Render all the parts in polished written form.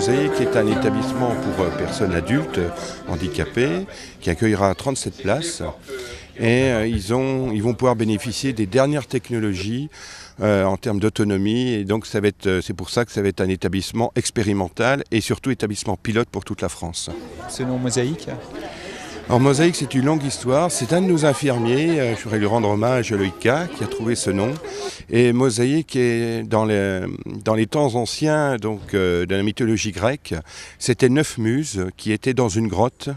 Mosaïque est un établissement pour personnes adultes handicapées qui accueillera 37 places et ils vont pouvoir bénéficier des dernières technologies en termes d'autonomie et donc c'est pour ça que ça va être un établissement expérimental et surtout établissement pilote pour toute la France. Ce nom Mosaïque? Alors Mosaïque, c'est une longue histoire. C'est un de nos infirmiers, je voudrais lui rendre hommage, Loïc K, qui a trouvé ce nom. Et Mosaïque est dans les temps anciens de la mythologie grecque. C'était 9 muses qui étaient dans une grotte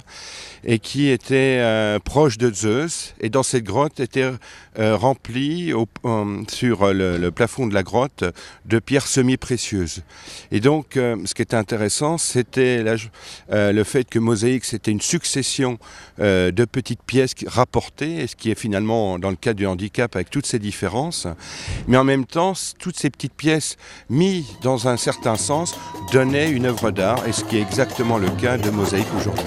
et qui étaient proches de Zeus. Et dans cette grotte étaient remplies sur le plafond de la grotte de pierres semi-précieuses. Et donc, ce qui était intéressant, c'était le fait que Mosaïque, c'était une succession de petites pièces rapportées, ce qui est finalement dans le cas du handicap avec toutes ces différences, mais en même temps toutes ces petites pièces mises dans un certain sens donnaient une œuvre d'art, et ce qui est exactement le cas de Mosaïque aujourd'hui.